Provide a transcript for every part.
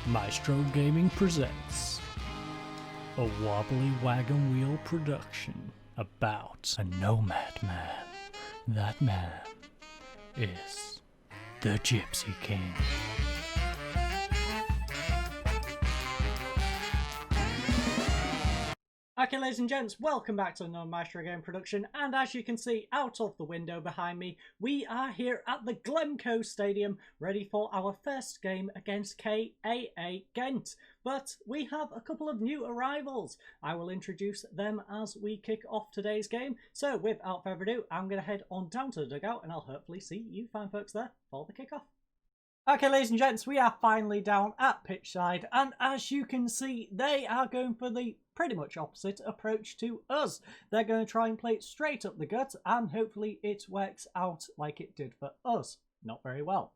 Maestro Gaming presents a wobbly wagon wheel production about a nomad man. That man is the Gypsy King. Okay, ladies and gents, welcome back to another Maestro Game production, and as you can see out of the window behind me, we are here at the Glencoe Stadium, ready for our first game against KAA Ghent. But we have a couple of new arrivals. I will introduce them as we kick off today's game. So without further ado, I'm going to head on down to the dugout, and I'll hopefully see you fine folks there for the kickoff. Okay, ladies and gents, we are finally down at pitch side, and as you can see, they are going for the pretty much opposite approach to us. They're going to try and play it straight up the gut, and hopefully it works out like it did for us. Not very well.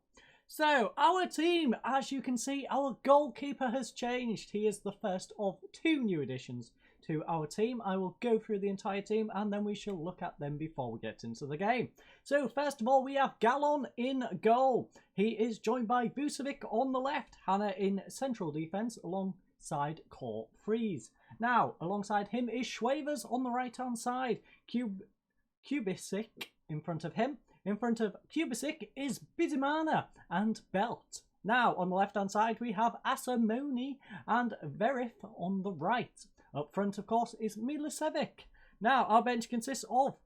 So, our team, as you can see, our goalkeeper has changed. He is the first of two new additions to our team. I will go through the entire team and then we shall look at them before we get into the game. So first of all, we have Gallon in goal. He is joined by Vucevic on the left, Hannah in central defence alongside Core Freeze. Now, alongside him is Schwavers on the right hand side. Kubisic in front of him. In front of Kubisic is Bidimana and Belt. Now, on the left hand side, we have Asamoni and Verif on the right. Up front, of course, is Milicevic. Now, our bench consists of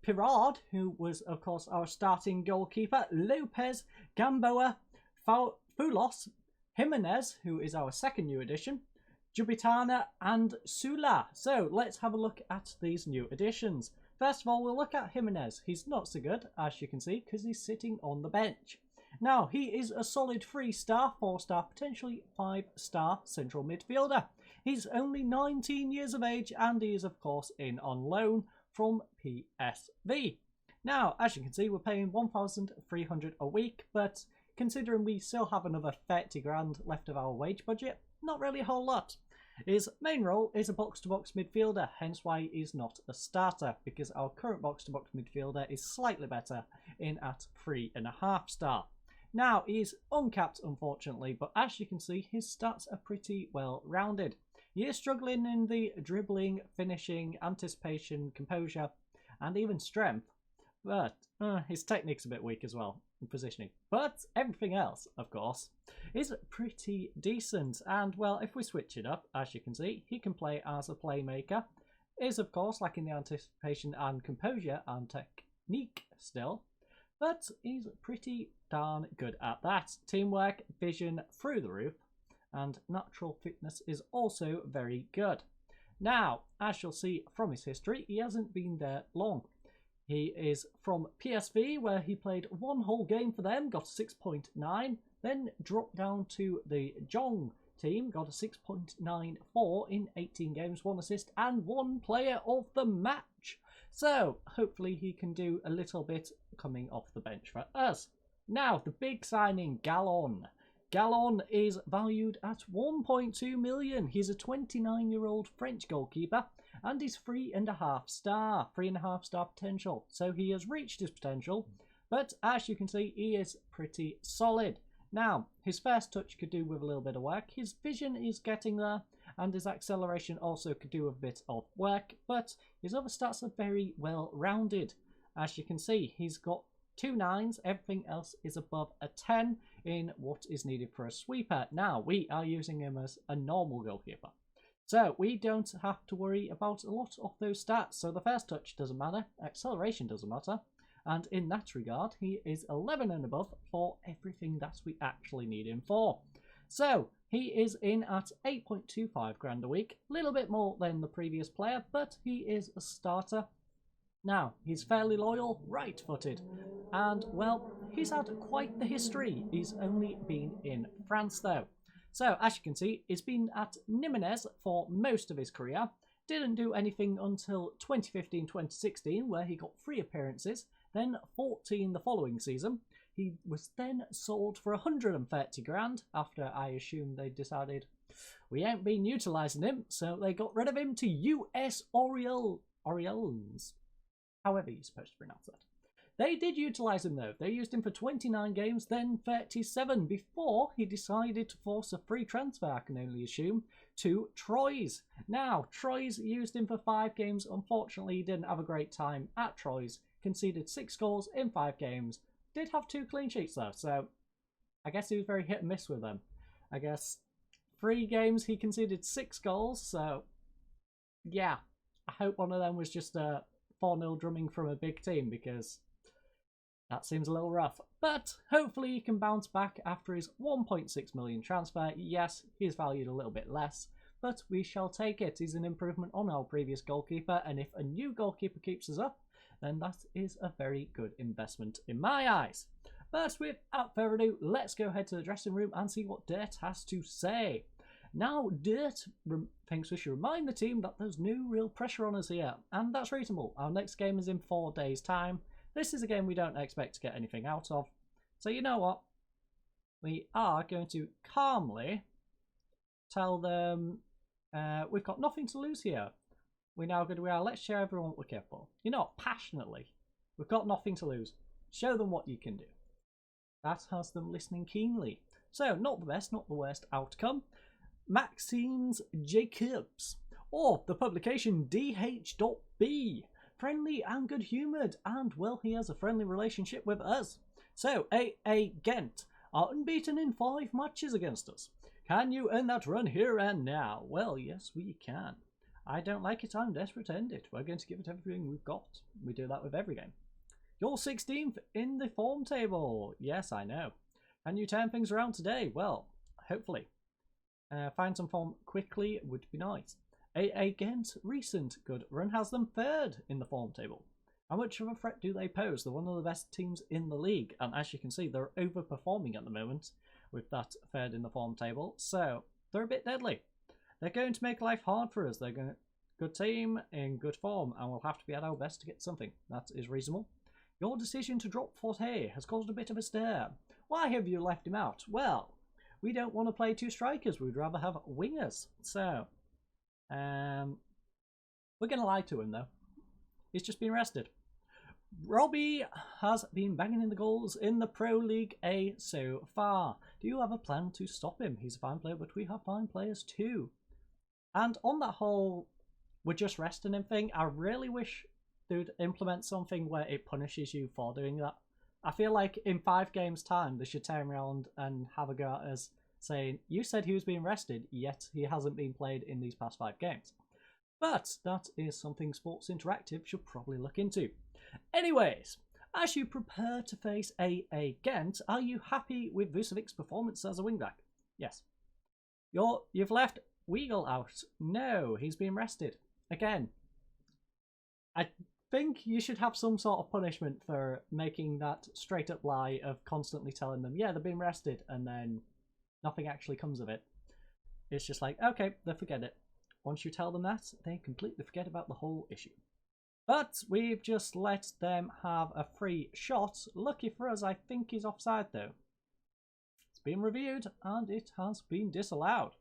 Pirard, who was, of course, our starting goalkeeper, Lopez, Gamboa, Fulos, Jimenez, who is our second new addition, Jubitana, and Sula. So, let's have a look at these new additions. First of all, we'll look at Jimenez. He's not so good, as you can see, because he's sitting on the bench. Now, he is a solid 3-star, 4-star, potentially 5-star central midfielder. He's only 19 years of age and he is, of course, in on loan from PSV. Now, as you can see, we're paying 1,300 a week, but considering we still have another 30 grand left of our wage budget, not really a whole lot. His main role is a box-to-box midfielder, hence why he's not a starter, because our current box-to-box midfielder is slightly better in at 3.5 star. Now, he's uncapped, unfortunately, but as you can see, his stats are pretty well rounded. He is struggling in the dribbling, finishing, anticipation, composure, and even strength, but his technique's a bit weak as well in positioning. But everything else, of course, is pretty decent. And, well, if we switch it up, as you can see, he can play as a playmaker. Is, of course, lacking the anticipation and composure and technique still, but he's pretty darn good at that. Teamwork, vision through the roof, and natural fitness is also very good. Now, as you'll see from his history, he hasn't been there long. He is from PSV, where he played one whole game for them, got a 6.9, then dropped down to the Jong team, got a 6.94 in 18 games, 1 assist, and 1 player of the match. So, hopefully he can do a little bit coming off the bench for us. Now, the big signing, Gallon. Gallon is valued at 1.2 million. He's a 29-year-old French goalkeeper and he's 3.5 star, 3.5 star potential. So he has reached his potential, but as you can see, he is pretty solid. Now, his first touch could do with a little bit of work. His vision is getting there and his acceleration also could do a bit of work, but his other stats are very well rounded. As you can see, he's got 2 9s, everything else is above a 10 in what is needed for a sweeper. Now, we are using him as a normal goalkeeper, so we don't have to worry about a lot of those stats. So the first touch doesn't matter, acceleration doesn't matter, and in that regard, he is 11 and above for everything that we actually need him for. So he is in at 8.25 grand a week, a little bit more than the previous player, but he is a starter. Now, he's fairly loyal, right-footed, and, well, he's had quite the history. He's only been in France, though. So, as you can see, he's been at Jimenez for most of his career, didn't do anything until 2015-2016, where he got 3 appearances, then 14 the following season. He was then sold for 130 grand, after I assume they decided we ain't been utilising him, so they got rid of him to US Orioles. However you're supposed to pronounce that. They did utilise him though. They used him for 29 games, then 37, before he decided to force a free transfer, I can only assume, to Troyes. Now, Troyes used him for 5 games. Unfortunately, he didn't have a great time at Troyes. Conceded 6 goals in 5 games. Did have 2 clean sheets though, so I guess he was very hit and miss with them. I guess 3 games he conceded 6 goals, so yeah. I hope one of them was just a 4-0 drumming from a big team, because that seems a little rough. But hopefully he can bounce back after his 1.6 million transfer. Yes, he's valued a little bit less, but we shall take it. He's an improvement on our previous goalkeeper, and if a new goalkeeper keeps us up, then that is a very good investment in my eyes. But without further ado, let's go ahead to the dressing room and see what Dirt has to say. Now, Dirt thinks we should remind the team that there's no real pressure on us here, and that's reasonable. Our next game is in 4 days' time. This is a game we don't expect to get anything out of. So you know what? We are going to calmly tell them we've got nothing to lose here. We're now going to let's show everyone what we're capable. You know what? Passionately. We've got nothing to lose. Show them what you can do. That has them listening keenly. So, not the best, not the worst outcome. Maxine's Jacobs, or the publication DH.B. Friendly and good-humoured, and well, he has a friendly relationship with us. So, AA Ghent are unbeaten in 5 matches against us. Can you earn that run here and now? Well, yes, we can. I don't like it, I'm desperate to end it. We're going to give it everything we've got. We do that with every game. You're 16th in the form table. Yes, I know. Can you turn things around today? Well, hopefully. Find some form quickly would be nice. AA Ghent, recent good run has them 3rd in the form table. How much of a threat do they pose? They're one of the best teams in the league, and as you can see, they're overperforming at the moment with that 3rd in the form table, so they're a bit deadly. They're going to make life hard for us. They're going to good team in good form, and we'll have to be at our best to get something. That is reasonable. Your decision to drop Forte has caused a bit of a stir. Why have you left him out? Well, we don't want to play 2 strikers. We'd rather have wingers. So, we're going to lie to him, though. He's just been rested. Robbie has been banging in the goals in the Pro League A so far. Do you have a plan to stop him? He's a fine player, but we have fine players too. And on that whole, we're just resting him thing, I really wish they would implement something where it punishes you for doing that. I feel like in 5 games' time, they should turn around and have a go at us saying, you said he was being rested, yet he hasn't been played in these past 5 games. But that is something Sports Interactive should probably look into. Anyways, as you prepare to face AA Ghent, are you happy with Vucevic's performance as a wingback? Yes. You've left Weigl out. No, he's been rested. Again, I think you should have some sort of punishment for making that straight up lie of constantly telling them, yeah, they've been rested, and then nothing actually comes of it. It's just like, okay, they forget it. Once you tell them that, they completely forget about the whole issue. But we've just let them have a free shot. Lucky for us, I think he's offside though. It's been reviewed and it has been disallowed.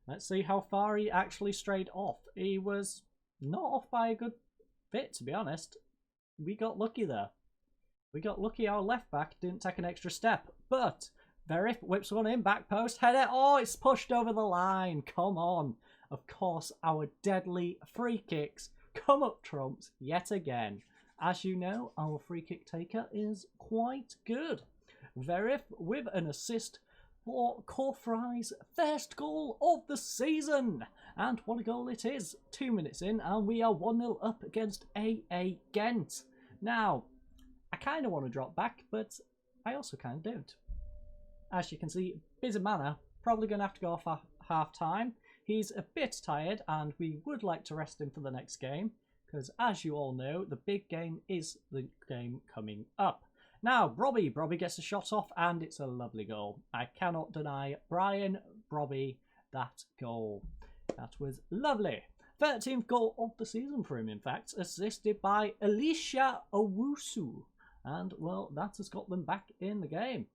Let's see how far he actually strayed off. He was not off by a good bit, to be honest. We got lucky there. We got lucky our left back didn't take an extra step. But Verif whips one in, back post, header. Oh, it's pushed over the line. Come on. Of course, our deadly free kicks come up trumps yet again. As you know, our free kick taker is quite good. Verif with an assist for Corfry's first goal of the season. And what a goal it is. 2 minutes in and we are 1-0 up against AA Ghent. Now, I kind of want to drop back, but I also kind of don't. As you can see, Bizamana probably going to have to go off at half time. He's a bit tired and we would like to rest him for the next game because, as you all know, the big game is the game coming up. Now, Brobby gets a shot off and it's a lovely goal. I cannot deny Brian Brobby that goal. That was lovely. 13th goal of the season for him, in fact, assisted by Elisha Owusu. And, well, that has got them back in the game.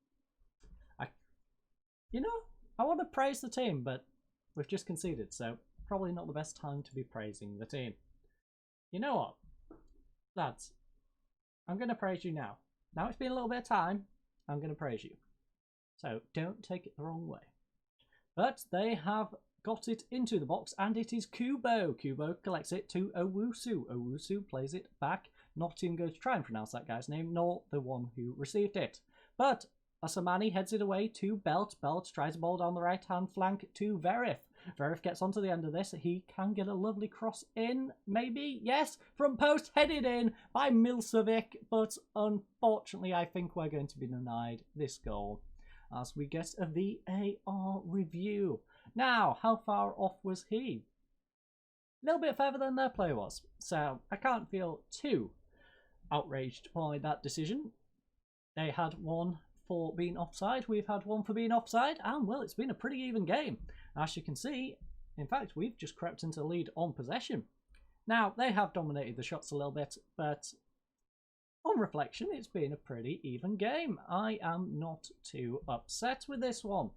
I want to praise the team, but we've just conceded, so probably not the best time to be praising the team. You know what, lads? I'm going to praise you now. Now it's been a little bit of time, I'm going to praise you. So don't take it the wrong way. But they have got it into the box, and it is Kubo. Kubo collects it to Owusu. Owusu plays it back. Not even going to try and pronounce that guy's name, nor the one who received it. But Asamani heads it away to Belt. Belt tries a ball down the right-hand flank to Verif. Verif gets onto the end of this. He can get a lovely cross in, maybe? Yes, from post, headed in by Milcevic. But unfortunately, I think we're going to be denied this goal as we get a VAR review. Now, how far off was he? A little bit further than their player was. So I can't feel too outraged by that decision. They had one for being offside, we've had one for being offside, and well, it's been a pretty even game. As you can see, in fact, we've just crept into the lead on possession. Now, they have dominated the shots a little bit, but on reflection, it's been a pretty even game. I am not too upset with this one.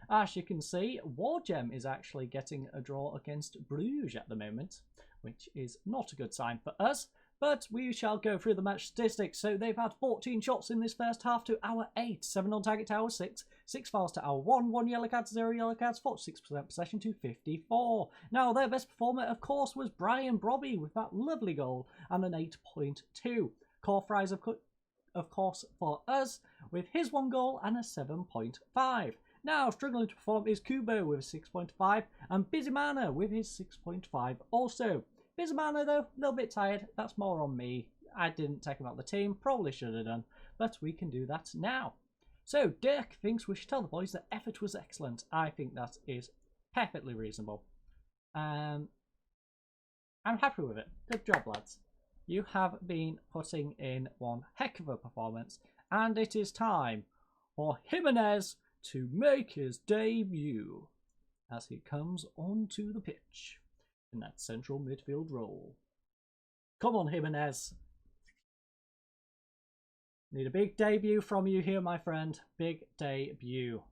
As you can see, Wargem is actually getting a draw against Bruges at the moment, which is not a good sign for us. But we shall go through the match statistics. So they've had 14 shots in this first half to our 8, 7 on target to our 6, 6 fouls to our 1, 1 yellow card to 0 yellow cards, 46% possession to 54. Now their best performer, of course, was Brian Brobby with that lovely goal and an 8.2. Core Fries, of course, for us with his 1 goal and a 7.5. Now struggling to perform is Kubo with a 6.5 and Bizimana with his 6.5 also. Bizimana, though, a little bit tired. That's more on me. I didn't take him out of the team. Probably should have done. But we can do that now. So, Dirk thinks we should tell the boys that effort was excellent. I think that is perfectly reasonable. I'm happy with it. Good job, lads. You have been putting in one heck of a performance. And it is time for Jimenez to make his debut as he comes onto the pitch in that central midfield role. Come on, Jimenez. Need a big debut from you here, my friend. Big debut.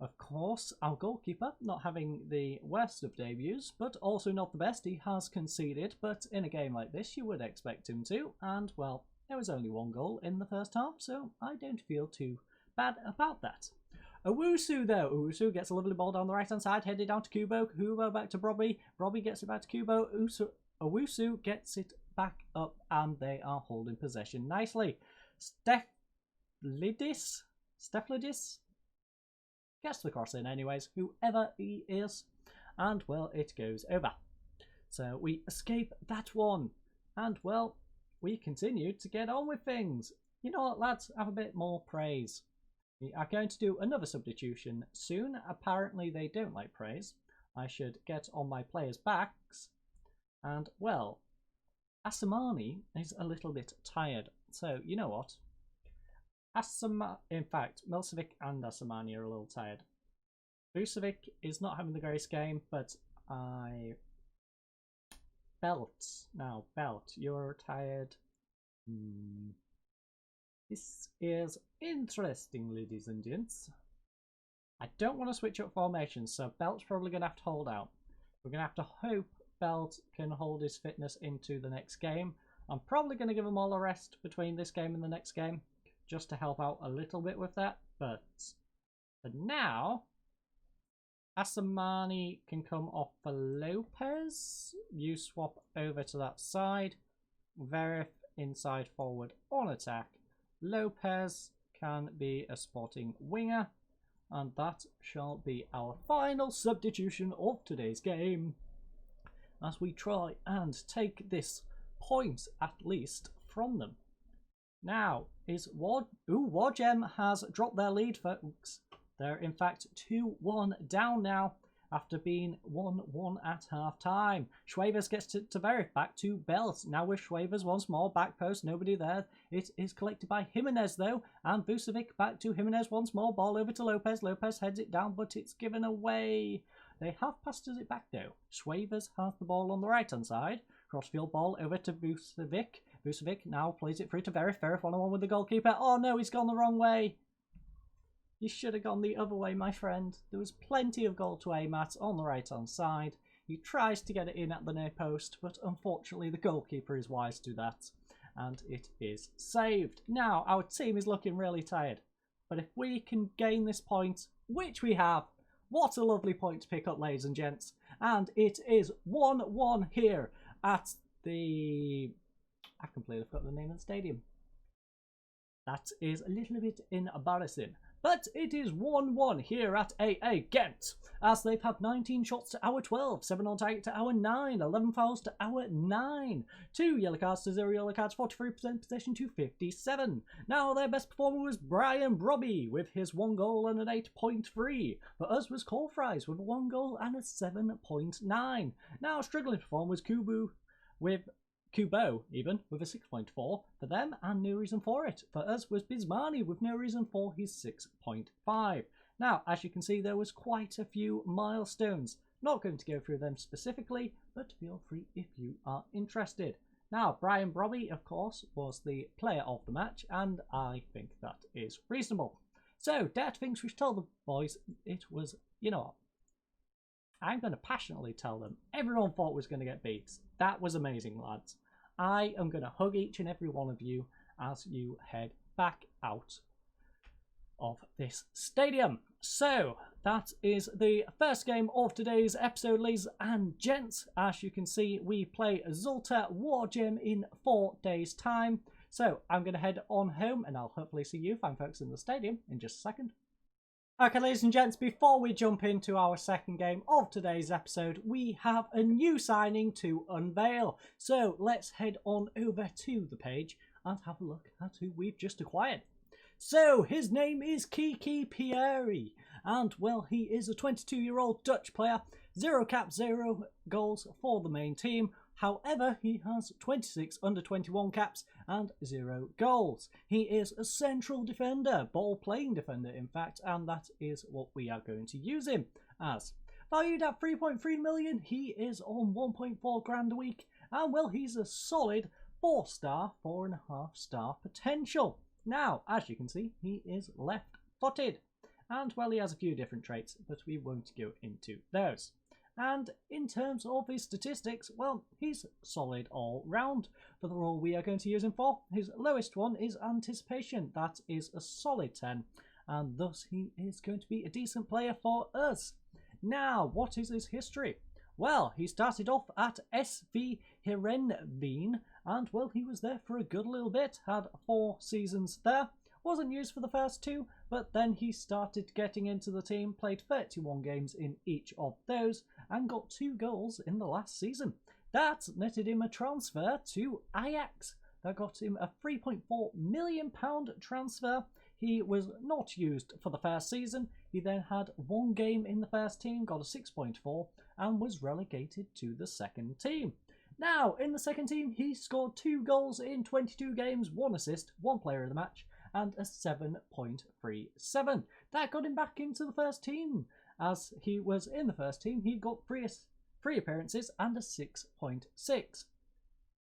Of course, our goalkeeper, not having the worst of debuts, but also not the best. He has conceded, but in a game like this, you would expect him to. And, well, there was only 1 goal in the first half, so I don't feel too bad about that. Owusu, though. Owusu gets a lovely ball down the right-hand side, headed down to Kubo. Kubo back to Brobby. Brobby gets it back to Kubo. Owusu gets it back up, and they are holding possession nicely. Steflidis gets the cross in anyways, whoever he is. And, well, it goes over. So we escape that one. And, well, we continue to get on with things. You know what, lads? Have a bit more praise. We are going to do another substitution soon. Apparently they don't like praise. I should get on my players' backs. And, well, Asamani is a little bit tired. So, you know what? In fact, Milcevic and Asamani are a little tired. Vucevic is not having the greatest game, but Belt. Now, Belt, you're tired. This is interesting, ladies and gents. I don't want to switch up formations, so Belt's probably going to have to hold out. We're going to have to hope Belt can hold his fitness into the next game. I'm probably going to give him all a rest between this game and the next game, just to help out a little bit with that. But for now, Asamani can come off for Lopez. You swap over to that side. Verif inside forward on attack. Lopez can be a sporting winger, and that shall be our final substitution of today's game as we try and take this point at least from them. Now is Wargem has dropped their lead, folks. They're in fact 2-1 down now after being 1-1 at half time. Schwavers gets to Verif, back to Belt. Now with Schwavers once more, back post, nobody there. It is collected by Jimenez though, and Vucevic back to Jimenez once more. Ball over to Lopez. Lopez heads it down, but it's given away. They have passed it back though. Schwavers has the ball on the right hand side. Crossfield ball over to Vucevic. Vucevic now plays it through to Verif. Verif 1-on-1 with the goalkeeper. Oh no, he's gone the wrong way. You should have gone the other way, my friend. There was plenty of goal to aim at on the right-hand side. He tries to get it in at the near post, but unfortunately the goalkeeper is wise to that. and it is saved. Now, our team is looking really tired, but if we can gain this point, which we have, what a lovely point to pick up, ladies and gents. And it is 1-1 here at the... I've completely forgot the name of the stadium. That is a little bit embarrassing. But it is 1-1 here at AA Ghent, as they've had 19 shots to our 12, 7 on target to our 9, 11 fouls to our 9, 2 yellow cards to 0 yellow cards, 43% possession to 57. Now their best performer was Brian Brobby with his 1 goal and an 8.3. For us was Cole Fries with a 1 goal and a 7.9. Now struggling to perform was Kubo even with a 6.4 for them, and no reason for it. For us was Bismani with no reason for his 6.5. Now, as you can see, there was quite a few milestones. Not going to go through them specifically, but feel free if you are interested. Now, Brian Brobby, of course, was the player of the match, and I think that is reasonable. So, Dare to Think we should tell the boys it was, you know what, I'm going to passionately tell them everyone thought was going to get beats. That was amazing, lads. I am going to hug each and every one of you as you head back out of this stadium. So, that is the first game of today's episode, ladies and gents. As you can see, we play Zulta War Gym in 4 days' time. So, I'm going to head on home, and I'll hopefully see you fine folks in the stadium in just a second. Okay, ladies and gents, before we jump into our second game of today's episode, we have a new signing to unveil. So let's head on over to the page and have a look at who we've just acquired. So his name is Kiki Pieri, and well, he is a 22-year-old Dutch player, 0 caps, 0 goals for the main team. However, he has 26 under-21 caps and 0 goals. He is a central defender, ball-playing defender in fact, and that is what we are going to use him as. Valued at 3.3 million, he is on 1.4 grand a week, and well, he's a solid 4-star, 4.5-star potential. Now, as you can see, he is left-footed, and well, he has a few different traits, but we won't go into those. And in terms of his statistics, well, he's solid all round for the role we are going to use him for. His lowest one is anticipation. That is a solid 10. And thus he is going to be a decent player for us. Now, what is his history? Well, he started off at SV Heerenveen. And, well, he was there for a good little bit. Had 4 seasons there. Wasn't used for the first 2, but then he started getting into the team, played 31 games in each of those, and got 2 goals in the last season. That netted him a transfer to Ajax. That got him a £3.4 million transfer. He was not used for the first season. He then had 1 game in the first team, got a 6.4, and was relegated to the second team. Now, in the second team, he scored 2 goals in 22 games, 1 assist, 1 player of the match, and a 7.37. That got him back into the first team. As he was in the first team, he got 3 appearances and a 6.6.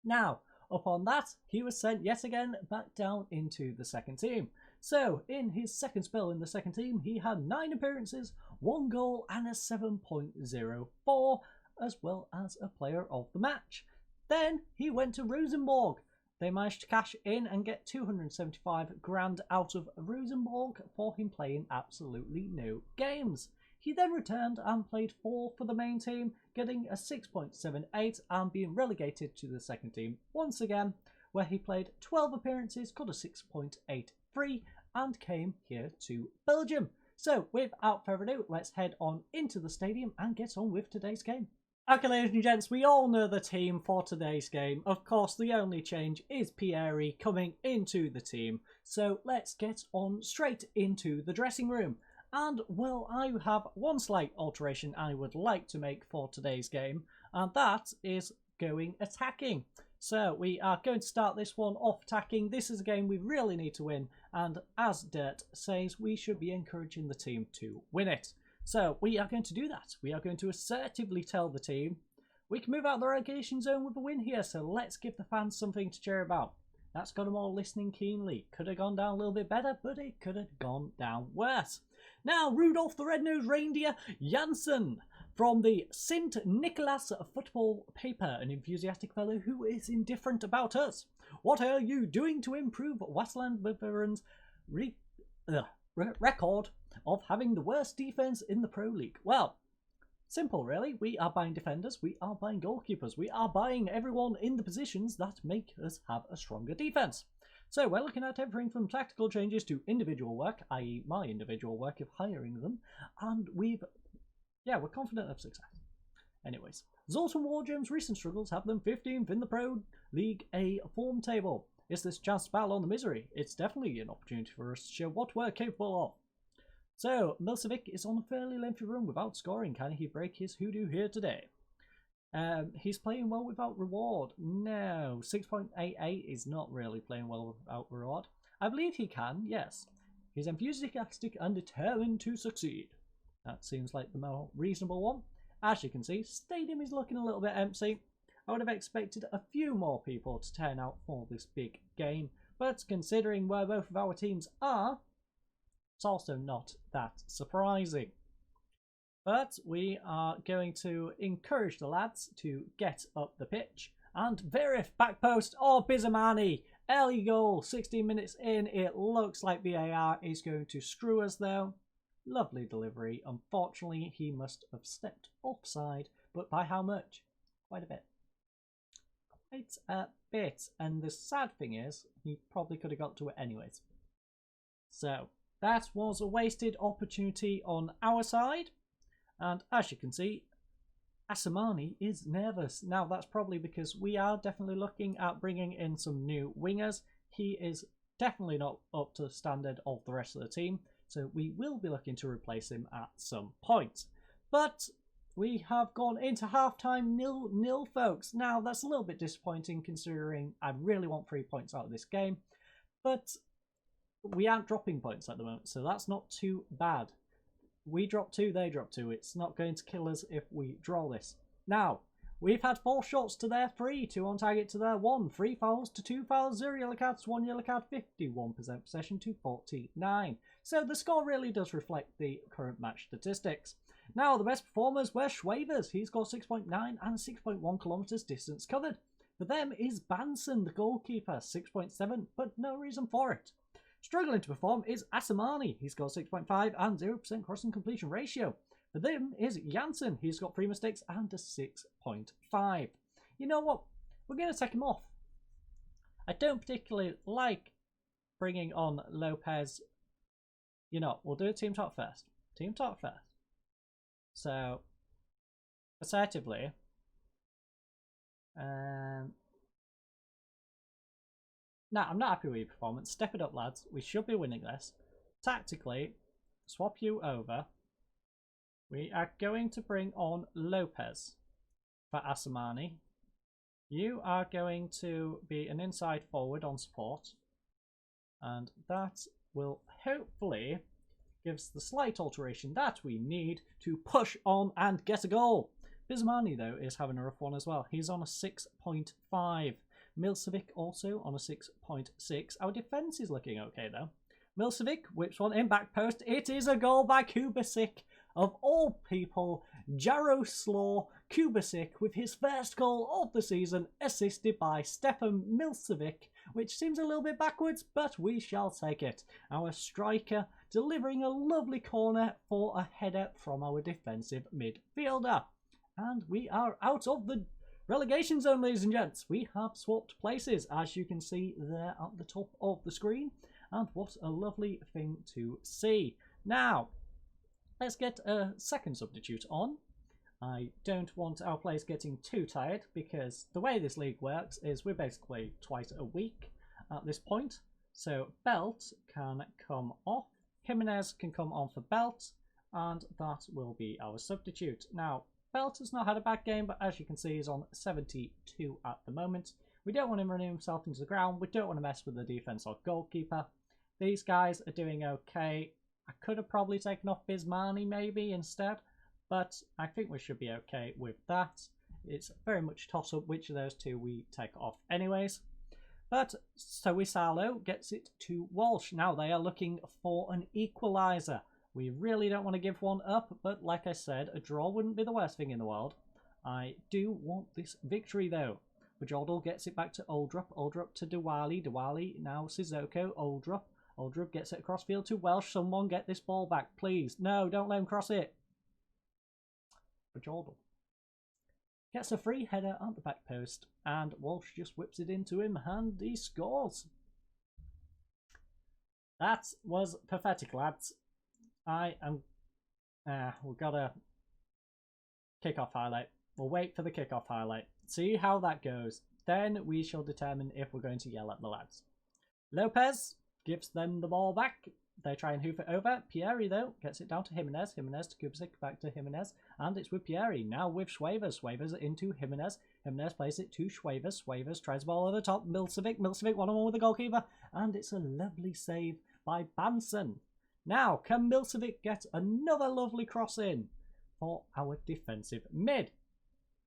Now, upon that, he was sent yet again back down into the second team. So, in his second spell in the second team, he had 9 appearances, 1 goal, and a 7.04, as well as a player of the match. Then, he went to Rosenborg. They managed to cash in and get 275 grand out of Rosenborg for him playing absolutely no games. He then returned and played 4 for the main team, getting a 6.78 and being relegated to the second team once again, where he played 12 appearances, got a 6.83 and came here to Belgium. So without further ado, let's head on into the stadium and get on with today's game. Okay, ladies and gents, we all know the team for today's game. Of course, the only change is Pieri coming into the team. So let's get on straight into the dressing room. And, well, I have one slight alteration I would like to make for today's game, and that is going attacking. So we are going to start this one off attacking. This is a game we really need to win, and as Dirt says, we should be encouraging the team to win it. So we are going to do that. We are going to assertively tell the team we can move out of the relegation zone with a win here, so let's give the fans something to cheer about. That's got them all listening keenly. Could have gone down a little bit better, but it could have gone down worse. Now, Rudolph the Red-Nosed Reindeer Janssen from the St. Nicholas football paper, an enthusiastic fellow who is indifferent about us. What are you doing to improve Westland Veterans' record of having the worst defense in the Pro League? Well, simple really. We are buying defenders, we are buying goalkeepers, we are buying everyone in the positions that make us have a stronger defense. So we're looking at everything from tactical changes to individual work, i.e. my individual work of hiring them, and we're confident of success. Anyways, Zoltan Wargame's recent struggles have them 15th in the Pro League A form table. Is this a chance to battle on the misery? It's definitely an opportunity for us to show what we're capable of. So, Milcevic is on a fairly lengthy run without scoring. Can he break his hoodoo here today? He's playing well without reward. No, 6.88 is not really playing well without reward. I believe he can, yes. He's enthusiastic and determined to succeed. That seems like the more reasonable one. As you can see, stadium is looking a little bit empty. I would have expected a few more people to turn out for this big game, but considering where both of our teams are, it's also not that surprising. But we are going to encourage the lads to get up the pitch. And Verif, back post, Bizamani, early goal, 16 minutes in. It looks like VAR is going to screw us though. Lovely delivery. Unfortunately, he must have stepped offside, but by how much? Quite a bit. Quite a bit. And the sad thing is, he probably could have got to it anyways. So, that was a wasted opportunity on our side. And as you can see, Asamani is nervous. Now, that's probably because we are definitely looking at bringing in some new wingers. He is definitely not up to the standard of the rest of the team, so we will be looking to replace him at some point. But we have gone into halftime 0-0, folks. Now, that's a little bit disappointing considering I really want 3 points out of this game. But we aren't dropping points at the moment, so that's not too bad. We drop 2, they drop 2. It's not going to kill us if we draw this. Now, we've had 4 shots to their 3, 2 on target to their 1, 3 fouls to 2 fouls, 0 yellow cards, 1 yellow card, 51% possession to 49. So the score really does reflect the current match statistics. Now, the best performers were Schwavers. He's got 6.9 and 6.1 kilometers distance covered. For them is Banson, the goalkeeper, 6.7, but no reason for it. Struggling to perform is Asamani. He's got 6.5 and 0% crossing completion ratio. For them is Janssen. He's got 3 mistakes and a 6.5. You know what? We're going to take him off. I don't particularly like bringing on Lopez. You know, we'll do a team talk first. Team talk first. So, assertively, now, I'm not happy with your performance. Step it up, lads. We should be winning this. Tactically, swap you over. We are going to bring on Lopez for Asamani. You are going to be an inside forward on support. And that will hopefully give us the slight alteration that we need to push on and get a goal. Bizmani, though, is having a rough one as well. He's on a 6.5. Milcevic also on a 6.6. Our defence is looking okay though. Milcevic whips one in back post. It is a goal by Kubasic. Of all people, Jaroslaw Kubasic with his first goal of the season, assisted by Stefan Milcevic, which seems a little bit backwards, but we shall take it. Our striker delivering a lovely corner for a header from our defensive midfielder. And we are out of the relegation zone, ladies and gents. We have swapped places, as you can see there at the top of the screen. And what a lovely thing to see. Now, let's get a second substitute on. I don't want our players getting too tired, because the way this league works is we're basically twice a week at this point. So Belt can come off, Jimenez can come on for Belt, and that will be our substitute. Now, Belt has not had a bad game, but as you can see, he's on 72 at the moment. We don't want him running himself into the ground. We don't want to mess with the defence or goalkeeper. These guys are doing okay. I could have probably taken off Bizmani maybe instead, but I think we should be okay with that. It's very much toss-up which of those two we take off anyways. But Sowisalo gets it to Walsh. Now they are looking for an equaliser. We really don't want to give one up, but like I said, a draw wouldn't be the worst thing in the world. I do want this victory though. Bajodal gets it back to Oldrup. Oldrup to Diwali. Diwali now Sissoko. Oldrup. Oldrup gets it across field to Welsh. Someone get this ball back, please. No, don't let him cross it. Bajodal gets a free header at the back post, and Walsh just whips it into him, and he scores. That was pathetic, lads. We've got a kickoff highlight. We'll wait for the kickoff highlight. See how that goes. Then we shall determine if we're going to yell at the lads. Lopez gives them the ball back. They try and hoof it over. Pieri, though, gets it down to Jimenez. Jimenez to Gypsy, back to Jimenez. And it's with Pieri. Now with Schwavers. Schwavers into Jimenez. Jimenez plays it to Schwavers. Schwavers tries the ball over the top. Milcevic. Milcevic one-on-one with the goalkeeper. And it's a lovely save by Banson. Now, can Milcevic get another lovely cross in for our defensive mid?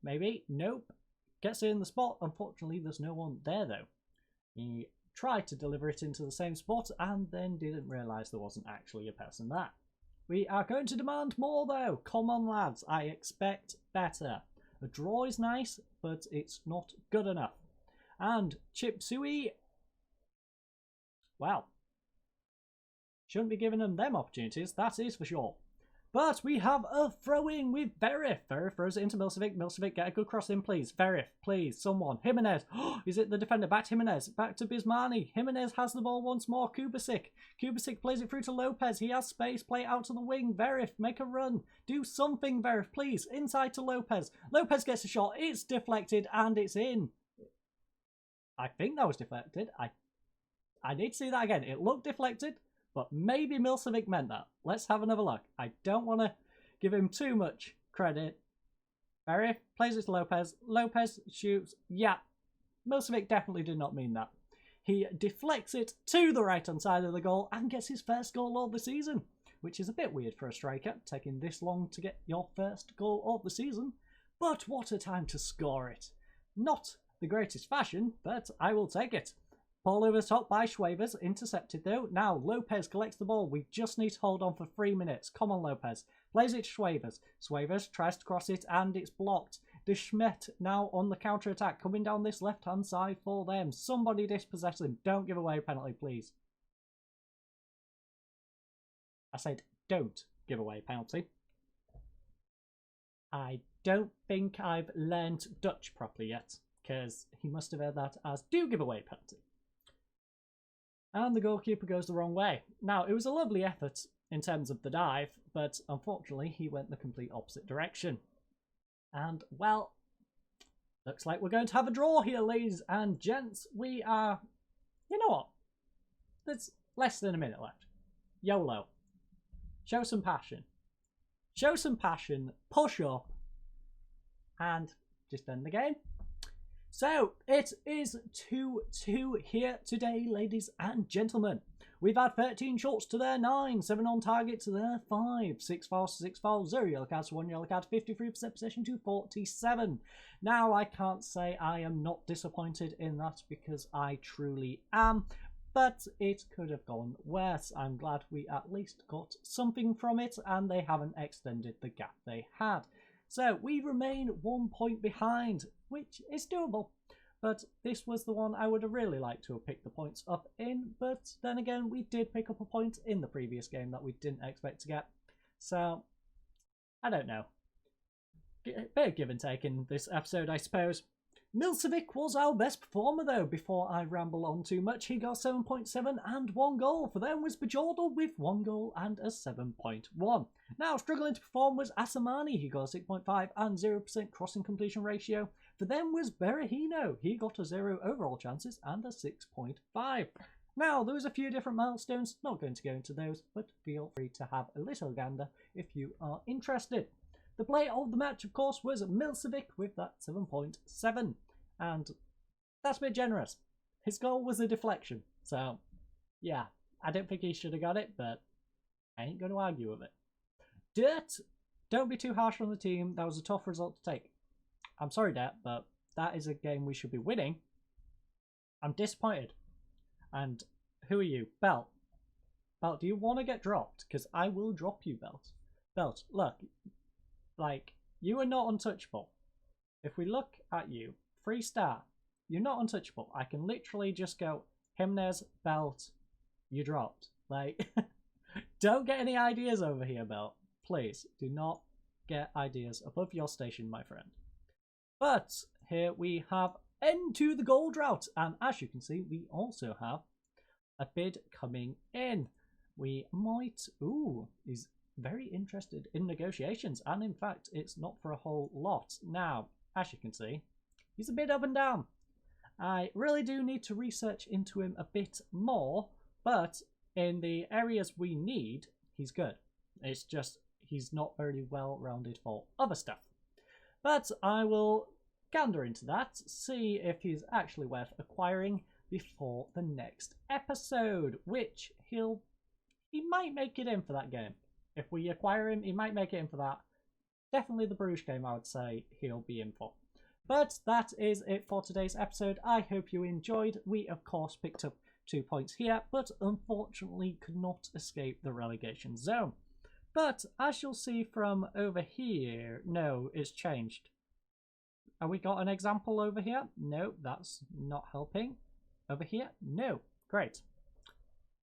Maybe. Nope. Gets it in the spot. Unfortunately, there's no one there, though. He tried to deliver it into the same spot and then didn't realise there wasn't actually a person there. We are going to demand more, though. Come on, lads. I expect better. A draw is nice, but it's not good enough. And Gypsy, well, shouldn't be giving them opportunities, that is for sure. But we have a throw-in with Verif. Verif throws it into Milcevic. Milcevic, get a good cross in, please. Verif, please, someone. Jimenez. Is it the defender? Back to Jimenez. Back to Bismani. Jimenez has the ball once more. Kubasic. Kubasic plays it through to Lopez. He has space. Play it out to the wing. Verif, make a run. Do something, Verif, please. Inside to Lopez. Lopez gets a shot. It's deflected, and it's in. I think that was deflected. I need to see that again. It looked deflected. But maybe Milcevic meant that. Let's have another look. I don't want to give him too much credit. Verif plays it to Lopez. Lopez shoots. Yeah, Milcevic definitely did not mean that. He deflects it to the right-hand side of the goal and gets his first goal of the season, which is a bit weird for a striker, taking this long to get your first goal of the season. But what a time to score it. Not the greatest fashion, but I will take it. Ball over the top by Schwavers, intercepted though. Now Lopez collects the ball. We just need to hold on for 3 minutes. Come on, Lopez. Plays it to Schwavers. Schwavers tries to cross it and it's blocked. De Schmidt now on the counter-attack, coming down this left-hand side for them. Somebody dispossess him. Don't give away a penalty, please. I said don't give away a penalty. I don't think I've learnt Dutch properly yet, because he must have heard that as do give away a penalty. And the goalkeeper goes the wrong way. Now, it was a lovely effort in terms of the dive, but unfortunately he went the complete opposite direction. And, well, looks like we're going to have a draw here, ladies and gents. We are... You know what? There's less than a minute left. YOLO. Show some passion. Show some passion, push up, and just end the game. So, it is 2-2 here today, ladies and gentlemen. We've had 13 shots to their 9, 7 on target to their 5, 6 fouls to 6 fouls, 0 yellow cards to 1 yellow card, 53% possession to 47. Now, I can't say I am not disappointed in that because I truly am, but it could have gone worse. I'm glad we at least got something from it and they haven't extended the gap they had. So, we remain 1 point behind, which is doable. But this was the one I would have really liked to have picked the points up in. But then again, we did pick up a point in the previous game that we didn't expect to get. So, I don't know. A bit of give and take in this episode, I suppose. Milcevic was our best performer, though. Before I ramble on too much, he got 7.7 and 1 goal. For them was Bajordal with 1 goal and a 7.1. Now, struggling to perform was Asamani. He got a 6.5 and 0% crossing completion ratio. For them was Berahino. He got a 0 overall chances and a 6.5. Now, there was a few different milestones. Not going to go into those, but feel free to have a little gander if you are interested. The player of the match, of course, was Milcevic with that 7.7. And that's a bit generous. His goal was a deflection. So, yeah, I don't think he should have got it, but I ain't going to argue with it. Dirt, don't be too harsh on the team. That was a tough result to take. I'm sorry, Dirt, but that is a game we should be winning. I'm disappointed. And who are you? Bell. Belt, do you want to get dropped? Because I will drop you, Belt. Belt, look. Like, you are not untouchable. If we look at you, 3-star, you're not untouchable. I can literally just go, Jimenez, Belt, you dropped. Like, don't get any ideas over here, Belt. Please, do not get ideas above your station, my friend. But here we have end to the gold drought. And as you can see, we also have a bid coming in. We might... Ooh, he's very interested in negotiations. And in fact, it's not for a whole lot. Now, as you can see, he's a bit up and down. I really do need to research into him a bit more. But in the areas we need, he's good. It's just he's not very well rounded for other stuff. But I will gander into that, see if he's actually worth acquiring before the next episode, which he might make it in for that game. If we acquire him, he might make it in for that. Definitely the Bruges game, I would say he'll be in for. But that is it for today's episode. I hope you enjoyed. We, of course, picked up 2 points here, but unfortunately could not escape the relegation zone. But as you'll see from over here, no, it's changed. Have we got an example over here? No, that's not helping. Over here? No. Great.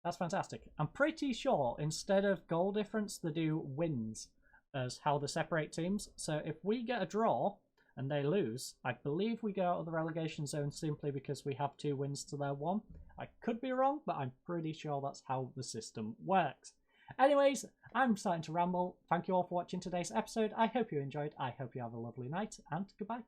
That's fantastic. I'm pretty sure instead of goal difference, they do wins as how they separate teams. So if we get a draw and they lose, I believe we go out of the relegation zone simply because we have 2 wins to their 1. I could be wrong, but I'm pretty sure that's how the system works. Anyways, I'm starting to ramble. Thank you all for watching today's episode. I hope you enjoyed. I hope you have a lovely night, and goodbye.